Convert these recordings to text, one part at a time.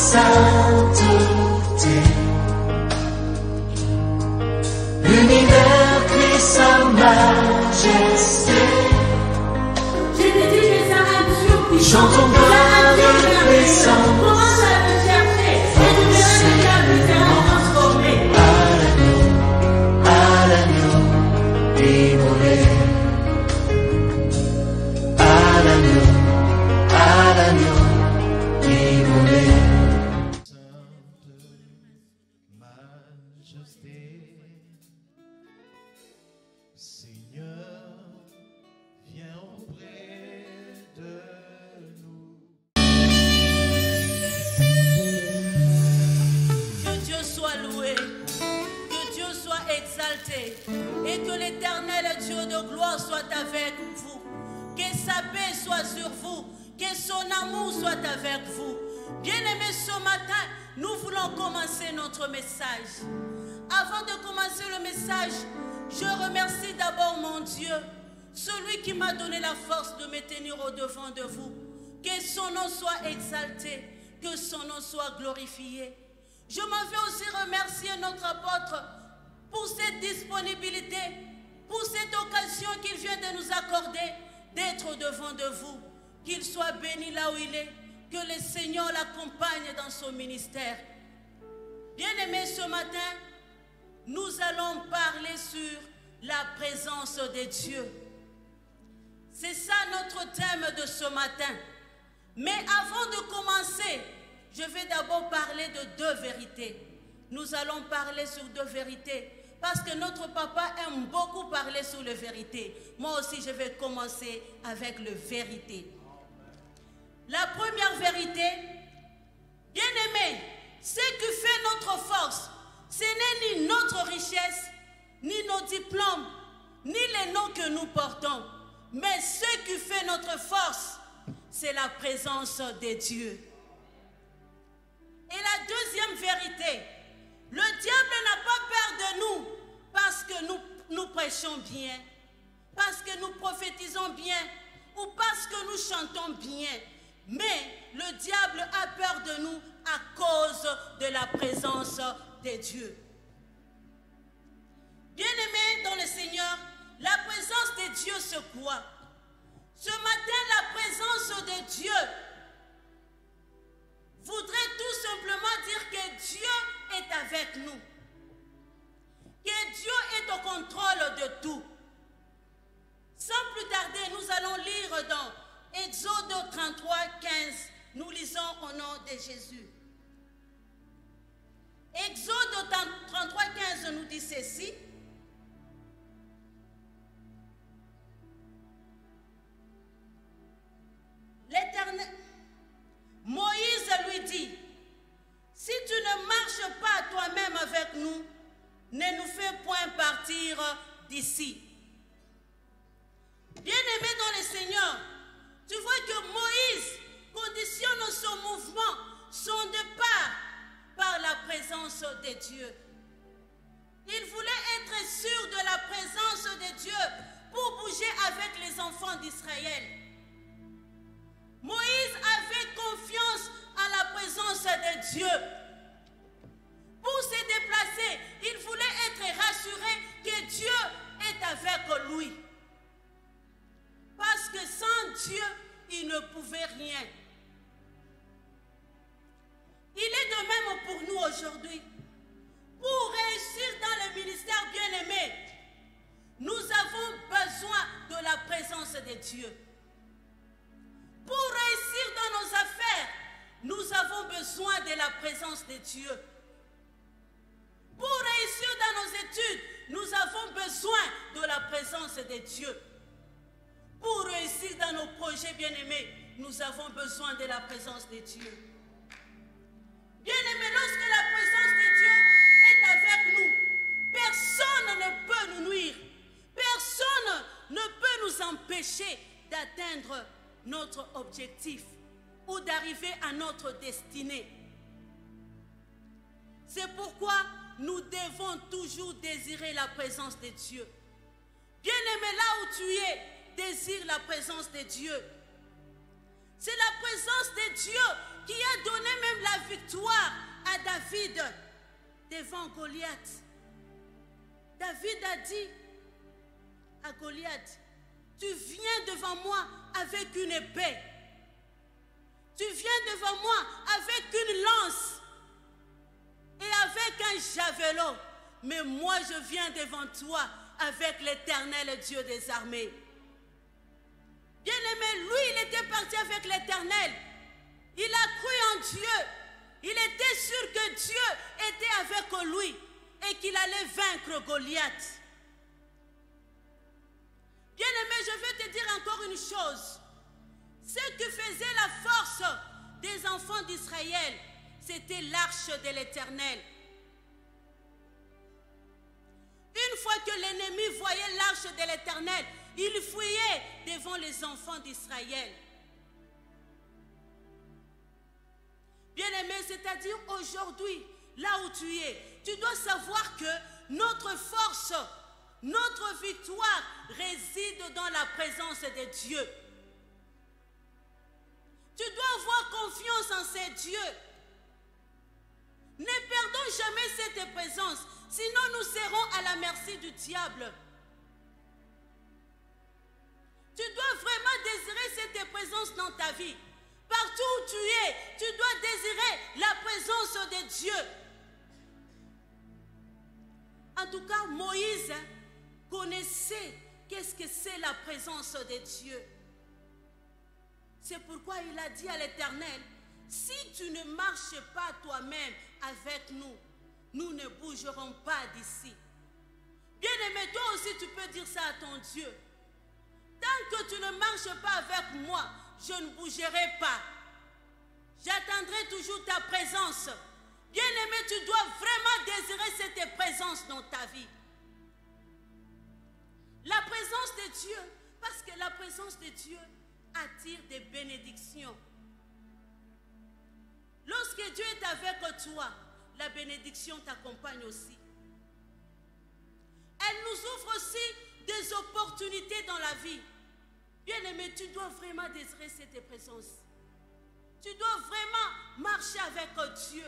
sainteté. L'univers crie sa majesté. Je te dis que ça a un Dieu puissant. Chantons gloire et puissance. Commence à le chercher. Et tu verras que ta vie sera transformée. À l'agneau immolé. À l'agneau immolé. Majesté, Seigneur, viens auprès de nous. Que Dieu soit loué, que Dieu soit exalté et que l'Éternel Dieu de gloire soit avec vous. Que sa paix soit sur vous, que son amour soit avec vous. Bien-aimés, ce matin, nous voulons commencer notre message. Avant de commencer le message, je remercie d'abord mon Dieu, celui qui m'a donné la force de me tenir au-devant de vous. Que son nom soit exalté, que son nom soit glorifié. Je m'en vais aussi remercier notre apôtre pour cette disponibilité, pour cette occasion qu'il vient de nous accorder, d'être au-devant de vous. Qu'il soit béni là où il est, que le Seigneur l'accompagne dans son ministère. Bien-aimés, ce matin, nous allons parler sur la présence de Dieu. C'est ça notre thème de ce matin. Mais avant de commencer, je vais d'abord parler de deux vérités. Nous allons parler sur deux vérités parce que notre papa aime beaucoup parler sur les vérités. Moi aussi, je vais commencer avec les vérités. La première vérité, bien-aimé, ce qui fait notre force, ce n'est ni notre richesse, ni nos diplômes, ni les noms que nous portons. Mais ce qui fait notre force, c'est la présence de Dieu. Et la deuxième vérité, le diable n'a pas peur de nous parce que nous prêchons bien, parce que nous prophétisons bien ou parce que nous chantons bien. Mais le diable a peur de nous à cause de la présence de Dieu. Bien-aimés dans le Seigneur, la présence de Dieu, c'est quoi? Ce matin, la présence de Dieu voudrait tout simplement dire que Dieu est avec nous. Que Dieu est au contrôle de tout. Sans plus tarder, nous allons lire dans Exode 33, 15. Nous lisons au nom de Jésus. Exode 33, 15 nous dit ceci. L'Éternel, Moïse lui dit, si tu ne marches pas toi-même avec nous, ne nous fais point partir d'ici. Bien-aimé dans le Seigneur, tu vois que Moïse conditionne son mouvement, son départ, par la présence de Dieu. Il voulait être sûr de la présence de Dieu pour bouger avec les enfants d'Israël. Moïse avait confiance à la présence de Dieu. Pour se déplacer, il voulait être rassuré que Dieu est avec lui. Parce que sans Dieu, il ne pouvait rien. Il est de même pour nous aujourd'hui. Pour réussir dans le ministère bien-aimé, nous avons besoin de la présence de Dieu. Pour réussir dans nos affaires, nous avons besoin de la présence de Dieu. Pour réussir dans nos études, nous avons besoin de la présence de Dieu. Pour réussir dans nos projets bien-aimés, nous avons besoin de la présence de Dieu. Bien-aimés, lorsque la présence de Dieu est avec nous, personne ne peut nous nuire. Personne ne peut nous empêcher d'atteindre notre objectif ou d'arriver à notre destinée. C'est pourquoi nous devons toujours désirer la présence de Dieu. Bien-aimé, là où tu es, désire la présence de Dieu. C'est la présence de Dieu qui a donné même la victoire à David devant Goliath. David a dit à Goliath, tu viens devant moi avec une épée. Tu viens devant moi avec une lance et avec un javelot. Mais moi, je viens devant toi avec l'Éternel Dieu des armées. Bien-aimé, lui, il était parti avec l'Éternel. Il a cru en Dieu. Il était sûr que Dieu était avec lui et qu'il allait vaincre Goliath. Bien-aimé, je veux te dire encore une chose. Ce que faisait la force des enfants d'Israël, c'était l'arche de l'Éternel. Une fois que l'ennemi voyait l'arche de l'Éternel, il fuyait devant les enfants d'Israël. Bien-aimé, c'est-à-dire aujourd'hui, là où tu es, tu dois savoir que notre force, notre victoire réside dans la présence de Dieu. Tu dois avoir confiance en ces dieux. Ne perdons jamais cette présence, sinon nous serons à la merci du diable. Tu dois vraiment désirer cette présence dans ta vie. Partout où tu es, tu dois désirer la présence de Dieu. En tout cas, Moïse connaissait qu'est-ce que c'est la présence de Dieu. C'est pourquoi il a dit à l'Éternel, si tu ne marches pas toi-même avec nous, nous ne bougerons pas d'ici. Bien-aimé, toi aussi tu peux dire ça à ton Dieu. Tant que tu ne marches pas avec moi, je ne bougerai pas. J'attendrai toujours ta présence. Bien-aimé, tu dois vraiment désirer cette présence dans ta vie. La présence de Dieu, parce que la présence de Dieu attire des bénédictions. Lorsque Dieu est avec toi, la bénédiction t'accompagne aussi. Elle nous ouvre aussi des opportunités dans la vie. Bien-aimé, tu dois vraiment désirer cette présence. Tu dois vraiment marcher avec Dieu.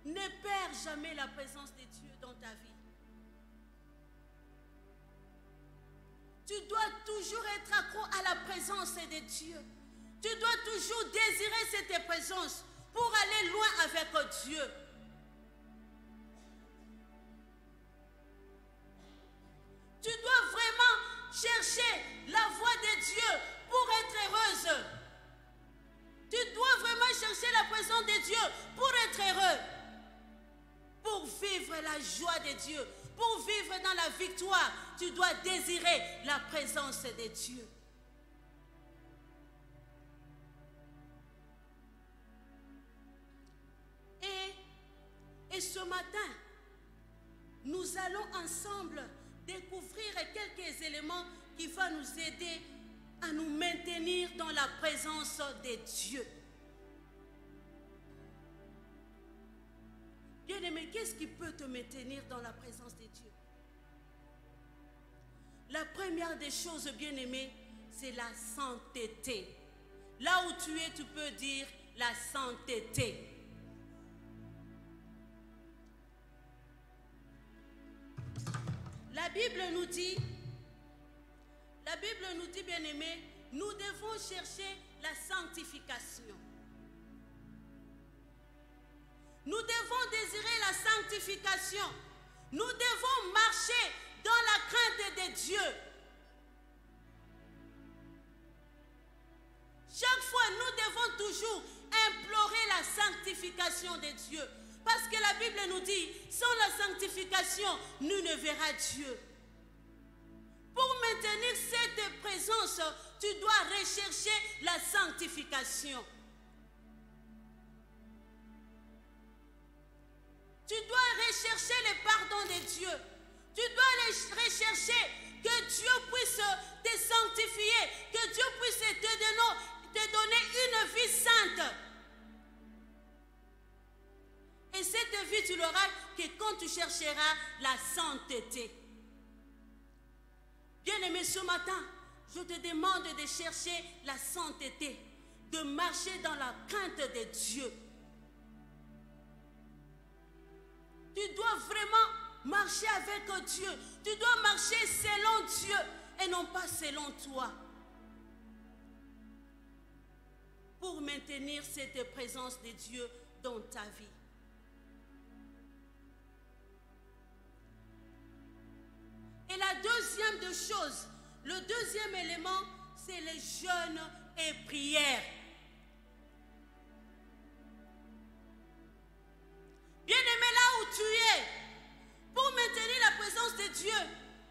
Ne perds jamais la présence de Dieu dans ta vie. Tu dois toujours être accro à la présence de Dieu. Tu dois toujours désirer cette présence pour aller loin avec Dieu. Tu dois vraiment chercher la voix de Dieu pour être heureuse. Tu dois vraiment chercher la présence de Dieu pour être heureux. Pour vivre la joie de Dieu, pour vivre dans la victoire, tu dois désirer la présence de Dieu. Et ce matin, nous allons ensemble découvrir quelques éléments qui vont nous aider à nous maintenir dans la présence de Dieu. Bien-aimé, qu'est-ce qui peut te maintenir dans la présence de Dieu? La première des choses, bien-aimé, c'est la sainteté. Là où tu es, tu peux dire la sainteté. La Bible nous dit, bien-aimé, nous devons chercher la sanctification. Nous devons désirer la sanctification. Nous devons marcher dans la crainte de Dieu. Chaque fois, nous devons toujours implorer la sanctification de Dieu. Parce que la Bible nous dit, sans la sanctification, nous ne verrons Dieu. Pour maintenir cette présence, tu dois rechercher la sanctification. Tu dois rechercher le pardon de Dieu. Tu dois rechercher que Dieu puisse te sanctifier, que Dieu puisse te donner une vie sainte. Et cette vie, tu l'auras que quand tu chercheras la sainteté. Bien-aimé, ce matin, je te demande de chercher la sainteté, de marcher dans la crainte de Dieu. Tu dois vraiment marcher avec Dieu. Tu dois marcher selon Dieu et non pas selon toi. Pour maintenir cette présence de Dieu dans ta vie. Et la deuxième des choses, le deuxième élément, c'est les jeûnes et prières. Bien-aimé, là où tu es, pour maintenir la présence de Dieu,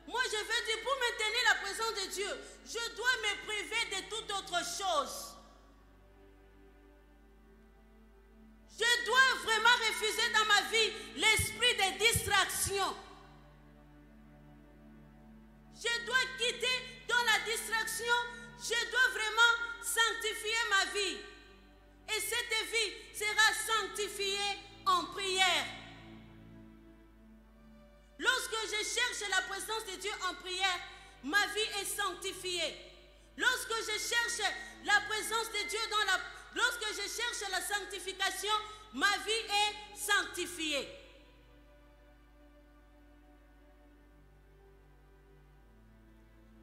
moi je veux dire, pour maintenir la présence de Dieu, je dois me priver de toute autre chose. Je dois vraiment refuser dans ma vie l'esprit de distraction. Je dois quitter dans la distraction. Je dois vraiment sanctifier ma vie. Et cette vie sera sanctifiée en prière. Lorsque je cherche la présence de Dieu en prière, ma vie est sanctifiée. Lorsque je cherche la présence de Dieu lorsque je cherche la sanctification, ma vie est sanctifiée.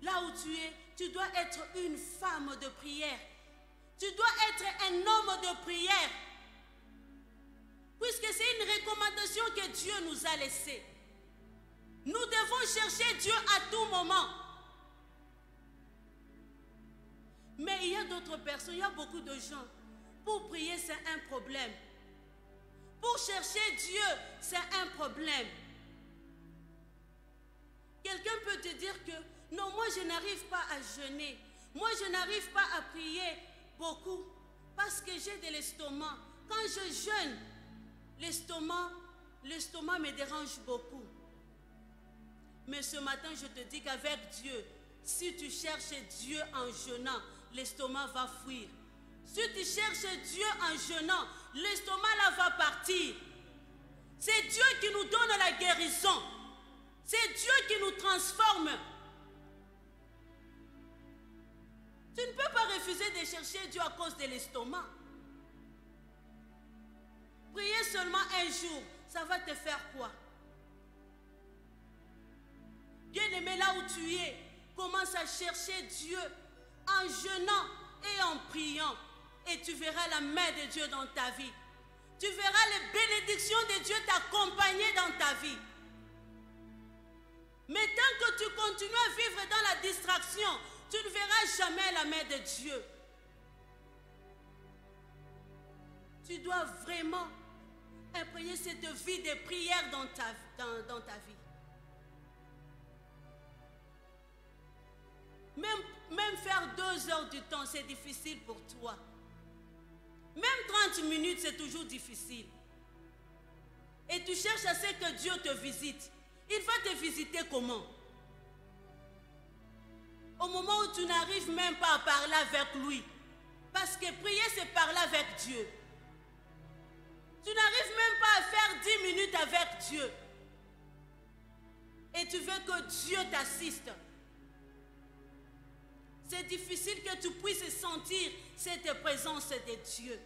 Là où tu es, tu dois être une femme de prière. Tu dois être un homme de prière. Puisque c'est une recommandation que Dieu nous a laissée. Nous devons chercher Dieu à tout moment. Mais il y a d'autres personnes, il y a beaucoup de gens. Pour prier, c'est un problème. Pour chercher Dieu, c'est un problème. Quelqu'un peut te dire que non, moi je n'arrive pas à jeûner. Moi je n'arrive pas à prier beaucoup parce que j'ai de l'estomac. Quand je jeûne, l'estomac me dérange beaucoup. Mais ce matin, je te dis qu'avec Dieu, si tu cherches Dieu en jeûnant, l'estomac va fuir. Si tu cherches Dieu en jeûnant, l'estomac là va partir. C'est Dieu qui nous donne la guérison. C'est Dieu qui nous transforme. Tu ne peux pas refuser de chercher Dieu à cause de l'estomac. Prier seulement un jour, ça va te faire quoi? Bien-aimé, là où tu es, commence à chercher Dieu en jeûnant et en priant. Et tu verras la main de Dieu dans ta vie. Tu verras les bénédictions de Dieu t'accompagner dans ta vie. Mais tant que tu continues à vivre dans la distraction, tu ne verras jamais la main de Dieu. Tu dois vraiment imprégner cette vie de prière dans ta vie. Même faire 2 heures du temps, c'est difficile pour toi. Même 30 minutes, c'est toujours difficile. Et tu cherches à ce que Dieu te visite. Il va te visiter comment? Au moment où tu n'arrives même pas à parler avec lui. Parce que prier, c'est parler avec Dieu. Tu n'arrives même pas à faire 10 minutes avec Dieu. Et tu veux que Dieu t'assiste. C'est difficile que tu puisses sentir cette présence de Dieu.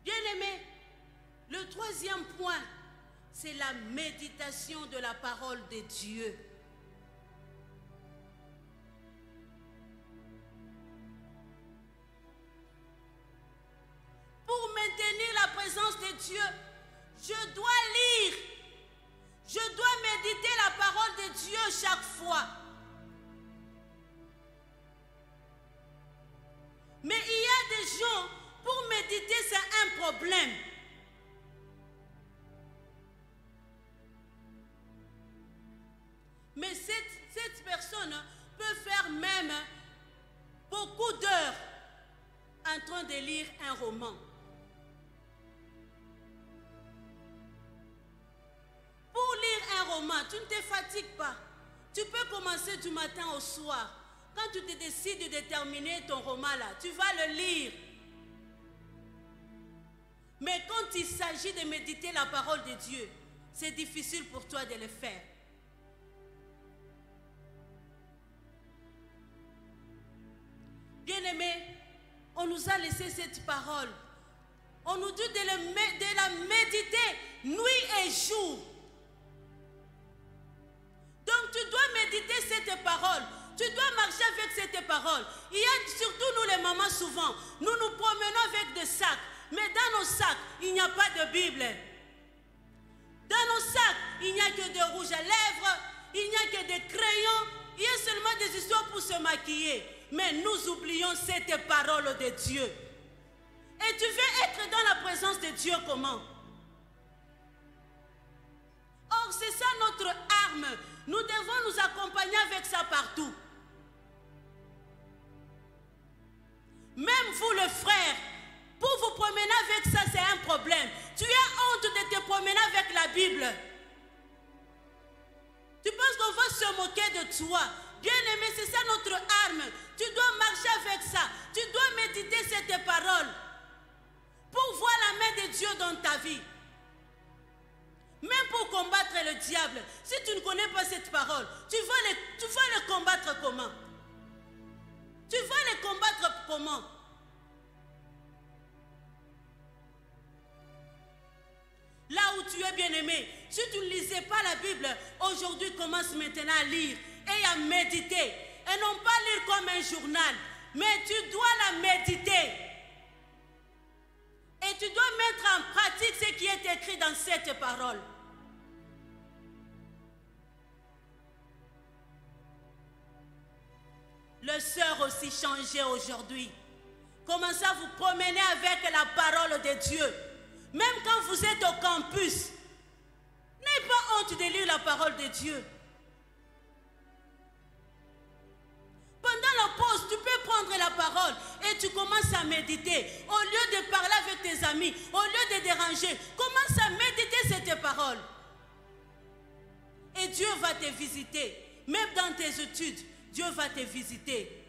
Bien-aimé, le troisième point, c'est la méditation de la parole de Dieu. Pour maintenir la présence de Dieu, je dois lire. Je dois méditer la parole de Dieu chaque fois. Mais il y a des gens, pour méditer, c'est un problème. Mais cette personne peut faire même beaucoup d'heures en train de lire un roman. Pour lire un roman, tu ne te fatigues pas. Tu peux commencer du matin au soir. Quand tu te décides de terminer ton roman là, tu vas le lire. Mais quand il s'agit de méditer la parole de Dieu, c'est difficile pour toi de le faire. Bien-aimés, on nous a laissé cette parole. On nous dit de la méditer nuit et jour. Donc tu dois méditer cette parole. Tu dois marcher avec cette parole. Il y a surtout nous les mamans souvent, nous nous promenons avec des sacs. Mais dans nos sacs, il n'y a pas de Bible. Dans nos sacs, il n'y a que des rouges à lèvres, il n'y a que des crayons, il y a seulement des histoires pour se maquiller. Mais nous oublions cette parole de Dieu. Et tu veux être dans la présence de Dieu comment? Or, c'est ça notre arme. Nous devons nous accompagner avec ça partout. Même vous, les frères, pour vous promener avec ça, c'est un problème. Tu as honte de te promener avec la Bible. Tu penses qu'on va se moquer de toi? Bien-aimé, c'est ça notre arme. Tu dois marcher avec ça. Tu dois méditer cette parole pour voir la main de Dieu dans ta vie. Même pour combattre le diable, si tu ne connais pas cette parole, tu vas le combattre comment? Tu vas le combattre comment? Là où tu es bien-aimé, si tu ne lisais pas la Bible, aujourd'hui commence maintenant à lire et à méditer. Et non pas lire comme un journal, mais tu dois la méditer. Et tu dois mettre en pratique ce qui est écrit dans cette parole. Le sœur aussi changé aujourd'hui. Commencez à vous promener avec la parole de Dieu. Même quand vous êtes au campus, n'ayez pas honte de lire la parole de Dieu. Pendant la pause, tu peux prendre la parole et tu commences à méditer. Au lieu de parler avec tes amis, au lieu de déranger, commence à méditer cette parole. Et Dieu va te visiter. Même dans tes études, Dieu va te visiter.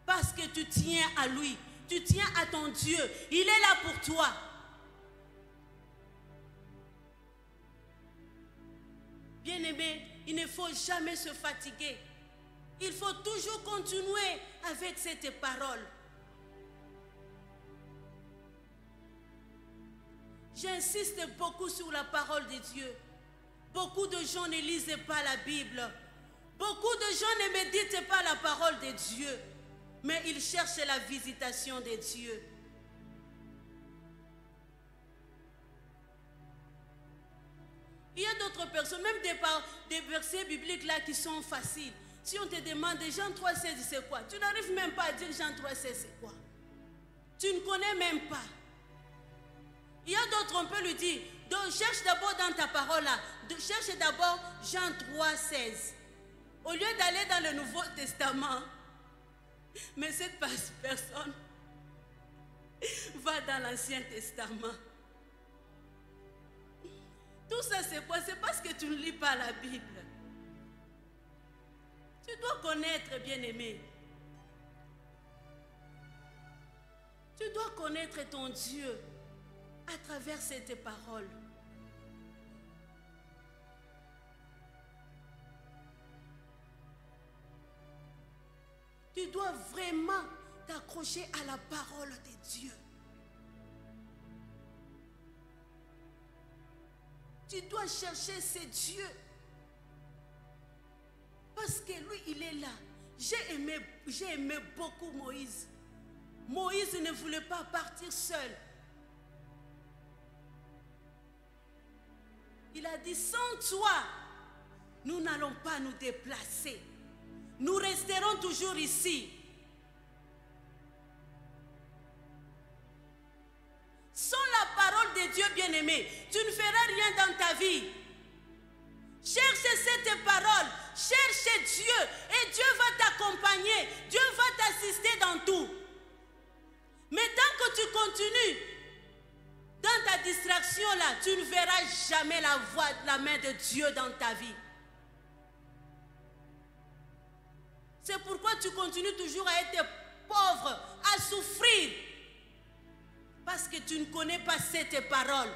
Parce que tu tiens à lui. Tu tiens à ton Dieu. Il est là pour toi. Bien-aimé, il ne faut jamais se fatiguer. Il faut toujours continuer avec cette parole. J'insiste beaucoup sur la parole de Dieu. Beaucoup de gens ne lisent pas la Bible. Beaucoup de gens ne méditent pas la parole de Dieu. Mais ils cherchent la visitation de Dieu. Il y a d'autres personnes, même des versets bibliques là qui sont faciles. Si on te demande Jean 3,16, c'est quoi? Tu n'arrives même pas à dire Jean 3,16, c'est quoi? Tu ne connais même pas. Il y a d'autres, on peut lui dire, donc cherche d'abord dans ta parole là, cherche d'abord Jean 3,16. Au lieu d'aller dans le Nouveau Testament, mais cette personne va dans l'Ancien Testament. Tout ça c'est quoi? C'est parce que tu ne lis pas la Bible. Tu dois connaître, bien-aimé. Tu dois connaître ton Dieu à travers cette parole. Tu dois vraiment t'accrocher à la parole de Dieu. Tu dois chercher ce Dieu. Parce que lui, il est là. J'ai aimé beaucoup Moïse. Moïse ne voulait pas partir seul. Il a dit, sans toi, nous n'allons pas nous déplacer. Nous resterons toujours ici. Sans la parole de Dieu bien-aimé, tu ne feras rien dans ta vie. Cherche cette parole, cherche Dieu et Dieu va t'accompagner, Dieu va t'assister dans tout. Mais tant que tu continues dans ta distraction là, tu ne verras jamais la voix, la main de Dieu dans ta vie. C'est pourquoi tu continues toujours à être pauvre, à souffrir. Parce que tu ne connais pas cette parole.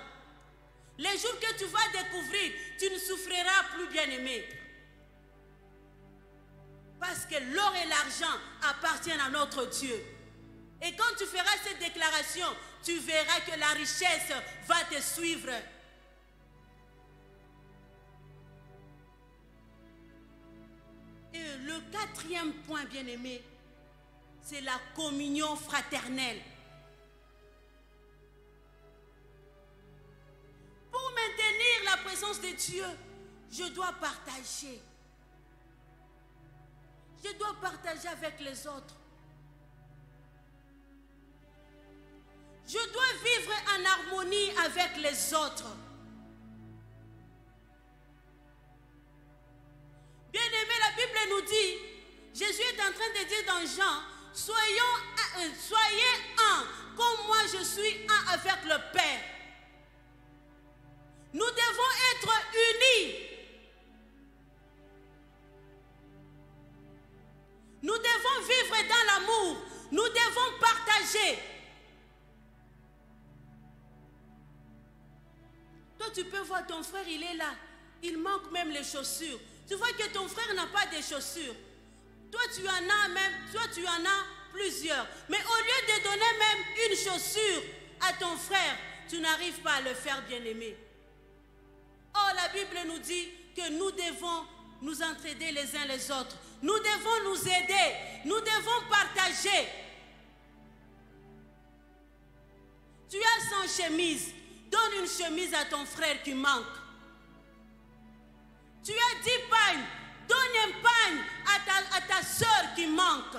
Les jours que tu vas découvrir, tu ne souffriras plus, bien-aimé. Parce que l'or et l'argent appartiennent à notre Dieu. Et quand tu feras cette déclaration, tu verras que la richesse va te suivre. Et le quatrième point, bien-aimé, c'est la communion fraternelle. Pour maintenir la présence de Dieu, je dois partager. Je dois partager avec les autres. Je dois vivre en harmonie avec les autres. Bien-aimé, la Bible nous dit, Jésus est en train de dire dans Jean, soyez un, comme moi je suis un avec le Père. Nous devons être unis. Nous devons vivre dans l'amour. Nous devons partager. Toi, tu peux voir ton frère, il est là. Il manque même les chaussures. Tu vois que ton frère n'a pas de chaussures. Toi, tu en as même, toi, tu en as plusieurs. Mais au lieu de donner même une chaussure à ton frère, tu n'arrives pas à le faire, bien-aimé. Or, la Bible nous dit que nous devons nous entraider les uns les autres. Nous devons nous aider. Nous devons partager. Tu as 100 chemises. Donne une chemise à ton frère qui manque. Tu as 10 pagnes. Donne un pagne à ta soeur qui manque.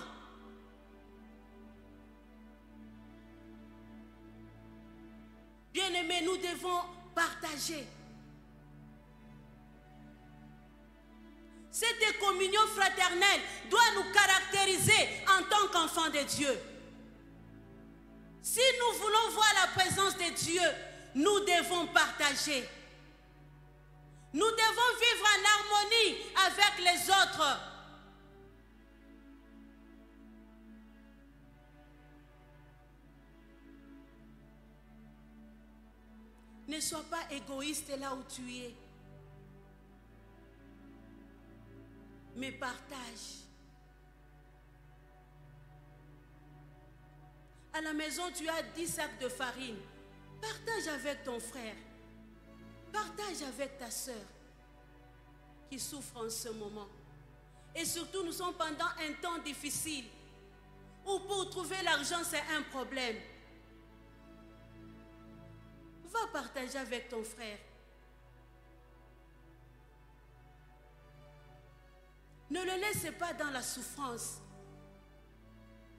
Bien-aimés, nous devons partager. Cette communion fraternelle doit nous caractériser en tant qu'enfants de Dieu. Si nous voulons voir la présence de Dieu, nous devons partager. Nous devons vivre en harmonie avec les autres. Ne sois pas égoïste là où tu es. Mais partage. À la maison, tu as 10 sacs de farine. Partage avec ton frère. Partage avec ta soeur qui souffre en ce moment. Et surtout, nous sommes pendant un temps difficile où pour trouver l'argent, c'est un problème. Va partager avec ton frère. Ne le laisse pas dans la souffrance.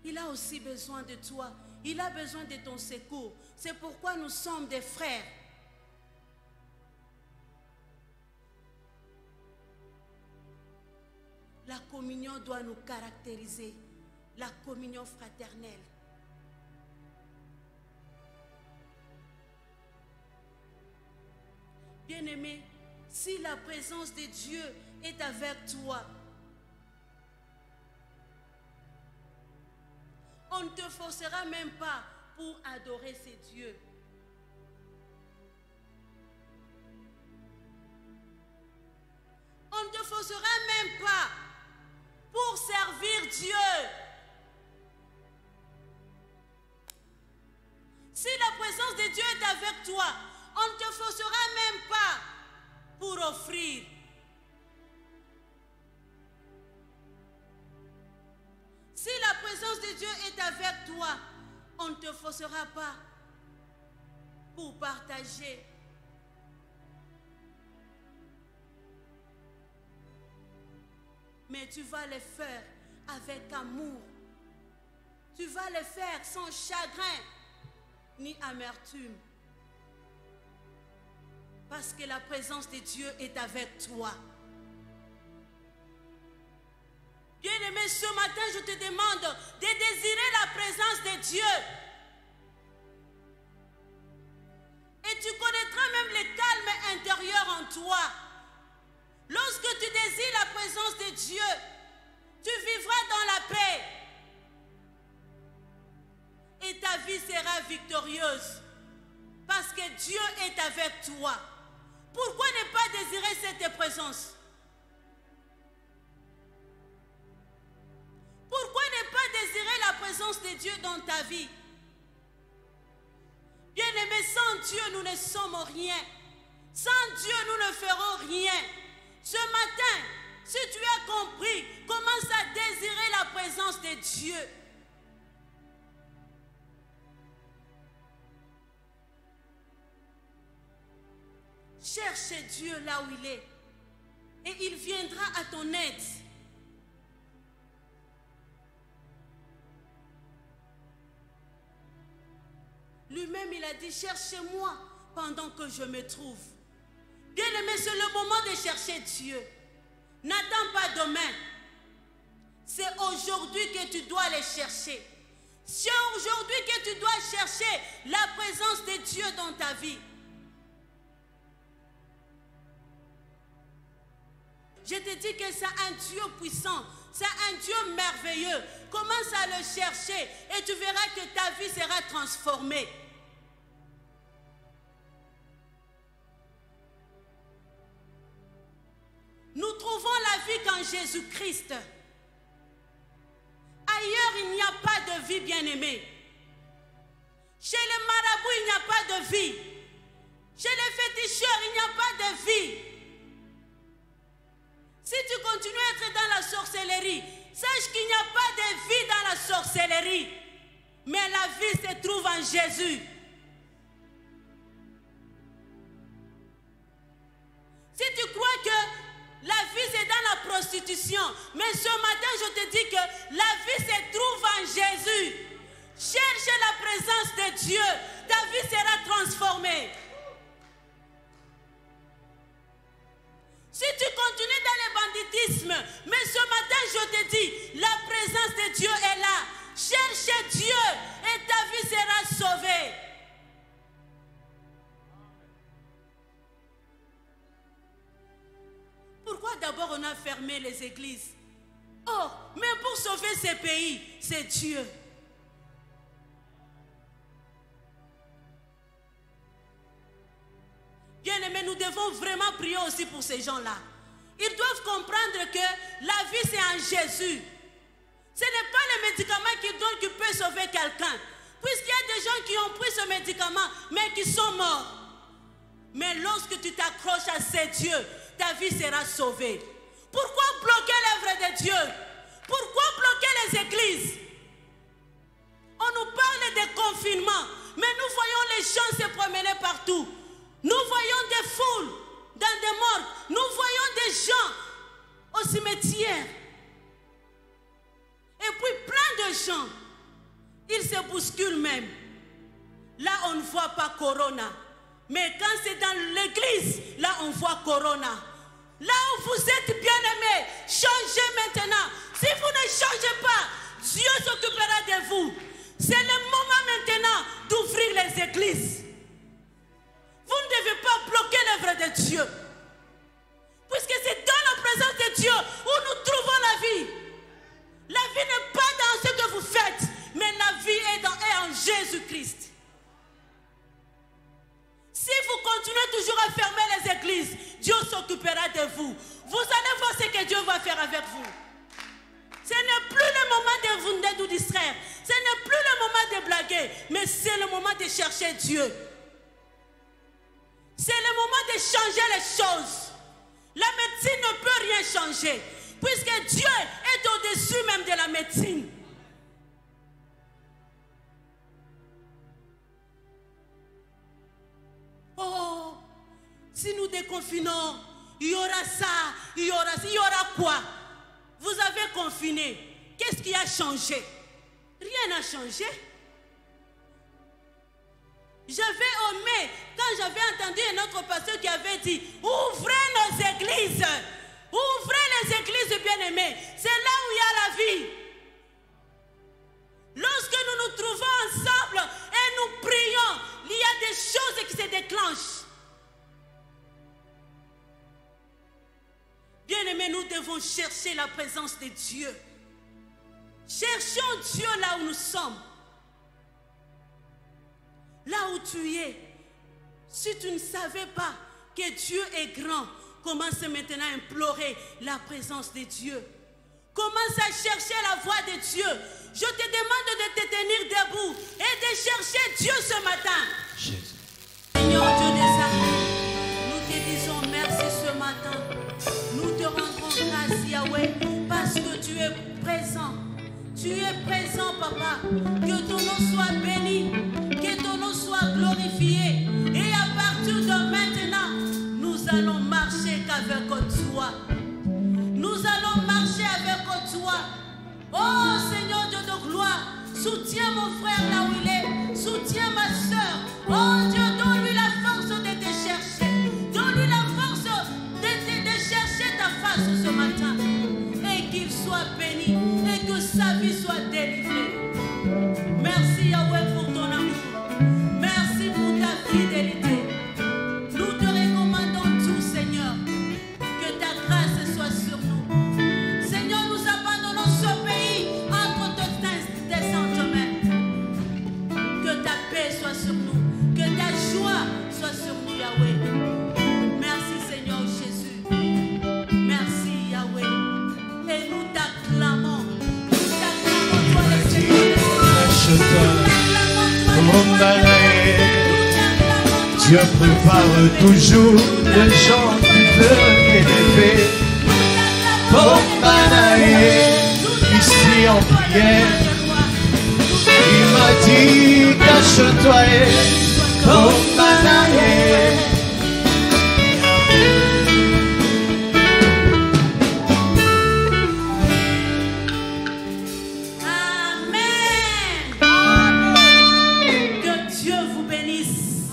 Il a aussi besoin de toi. Il a besoin de ton secours. C'est pourquoi nous sommes des frères. La communion doit nous caractériser. La communion fraternelle. Bien-aimé, si la présence de Dieu est avec toi, on ne te forcera même pas pour adorer ces dieux. On ne te forcera même pas pour servir Dieu. Si la présence de Dieu est avec toi, on ne te forcera même pas pour offrir. Si la présence de Dieu est avec toi, on ne te forcera pas pour partager. Mais tu vas le faire avec amour. Tu vas le faire sans chagrin ni amertume. Parce que la présence de Dieu est avec toi. Bien-aimé, ce matin, je te demande de désirer la présence de Dieu. Et tu connaîtras même le calme intérieur en toi. Lorsque tu désires la présence de Dieu, tu vivras dans la paix. Et ta vie sera victorieuse. Parce que Dieu est avec toi. Pourquoi ne pas désirer cette présence? Pourquoi ne pas désirer la présence de Dieu dans ta vie? Bien-aimés, sans Dieu, nous ne sommes rien. Sans Dieu, nous ne ferons rien. Ce matin, si tu as compris, commence à désirer la présence de Dieu. Cherche Dieu là où il est et il viendra à ton aide. Lui-même, il a dit, cherchez-moi pendant que je me trouve. Bien-aimé, c'est le moment de chercher Dieu. N'attends pas demain. C'est aujourd'hui que tu dois les chercher. C'est aujourd'hui que tu dois chercher la présence de Dieu dans ta vie. Je te dis que c'est un Dieu puissant, c'est un Dieu merveilleux. Commence à le chercher et tu verras que ta vie sera transformée. Nous trouvons la vie qu'en Jésus-Christ. Ailleurs, il n'y a pas de vie, bien-aimée. Chez les marabouts, il n'y a pas de vie. Chez les féticheurs, il n'y a pas de vie. Si tu continues à être dans la sorcellerie, sache qu'il n'y a pas de vie dans la sorcellerie. Mais la vie se trouve en Jésus. Si tu crois que la vie c'est dans la prostitution, mais ce matin je te dis que la vie se trouve en Jésus. Cherche la présence de Dieu, ta vie sera transformée. Si tu continues dans le banditisme, mais ce matin je te dis, la présence de Dieu est là. Cherche Dieu et ta vie sera sauvée. Pourquoi d'abord on a fermé les églises? Oh, mais pour sauver ces pays, c'est Dieu. Bien-aimés, nous devons vraiment prier aussi pour ces gens-là. Ils doivent comprendre que la vie c'est en Jésus. Ce n'est pas le médicament qu'ils donnent qui peut sauver quelqu'un. Puisqu'il y a des gens qui ont pris ce médicament, mais qui sont morts. Mais lorsque tu t'accroches à ces dieux, ta vie sera sauvée. Pourquoi bloquer l'œuvre de Dieu? Pourquoi bloquer les églises? On nous parle de confinement, mais nous voyons les gens se promener partout. Nous voyons des foules dans des morgues. Nous voyons des gens au cimetière. Et puis plein de gens, ils se bousculent même. Là, on ne voit pas Corona. Mais quand c'est dans l'église, là, on voit Corona. Là où vous êtes bien-aimés, changez maintenant. Si vous ne changez pas, Dieu s'occupera de vous. C'est le moment maintenant d'ouvrir les églises. Vous ne devez pas bloquer l'œuvre de Dieu. Puisque c'est dans la présence de Dieu où nous trouvons la vie. La vie n'est pas dans ce que vous faites, mais la vie est en Jésus-Christ. Si vous continuez toujours à fermer les églises, Dieu s'occupera de vous. Vous allez voir ce que Dieu va faire avec vous. Ce n'est plus le moment de vous distraire. Ce n'est plus le moment de blaguer, mais c'est le moment de chercher Dieu. C'est le moment de changer les choses. La médecine ne peut rien changer, puisque Dieu est au-dessus même de la médecine. Oh, si nous déconfinons, il y aura ça, il y aura quoi? Vous avez confiné. Qu'est-ce qui a changé? Rien n'a changé. J'avais aimé quand j'avais entendu un autre pasteur qui avait dit, ouvrez nos églises. Ouvrez les églises, bien-aimés. C'est là où il y a la vie. Lorsque nous nous trouvons ensemble et nous prions, il y a des choses qui se déclenchent. Bien-aimés, nous devons chercher la présence de Dieu. Cherchons Dieu là où nous sommes. Là où tu es. Si tu ne savais pas que Dieu est grand, commence maintenant à implorer la présence de Dieu. Commence à chercher la voix de Dieu. Je te demande de te tenir debout et de chercher Dieu ce matin. Jésus. Seigneur Dieu des armées, nous te disons merci ce matin. Nous te rendrons grâce, Yahweh, parce que tu es présent. Tu es présent, Papa. Que ton nom soit béni, que ton nom soit glorifié. Et à partir de maintenant, nous allons marcher qu'avec toi. Nous allons marcher avec toi. Oh Seigneur Dieu de gloire, soutiens mon frère là où il est. Soutiens ma soeur. Oh Dieu, donne-lui la force de te chercher. Donne-lui la force de chercher ta face ce matin. Et qu'il soit béni. Et que sa vie soit délivrée. Merci Yahweh pour ton amour. Merci pour ta fidélité. Nous te recommandons tout, Seigneur. Que ta grâce soit sur nous. Seigneur, nous abandonnons ce pays entre tes saintes mains. Que ta paix soit sur nous. Que ta joie soit sur nous, Yahweh. Merci, Seigneur Jésus. Merci, Yahweh. Et nous t'acclamons. Nous t'acclamons, toi le Seigneur. Cache-toi, Nous mon t'acclamons, Dieu prépare toujours les gens qui veulent élever. Pour Manaïe, ici en prière, il m'a dit cache-toi pour Manaïe. Amen. Que Dieu vous bénisse.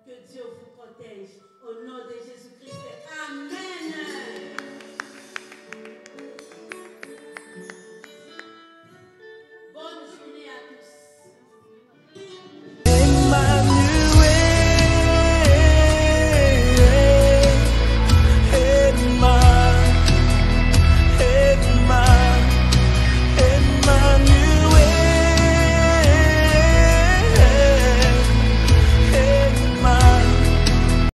Que Dieu vous protège. Au nom de Jésus.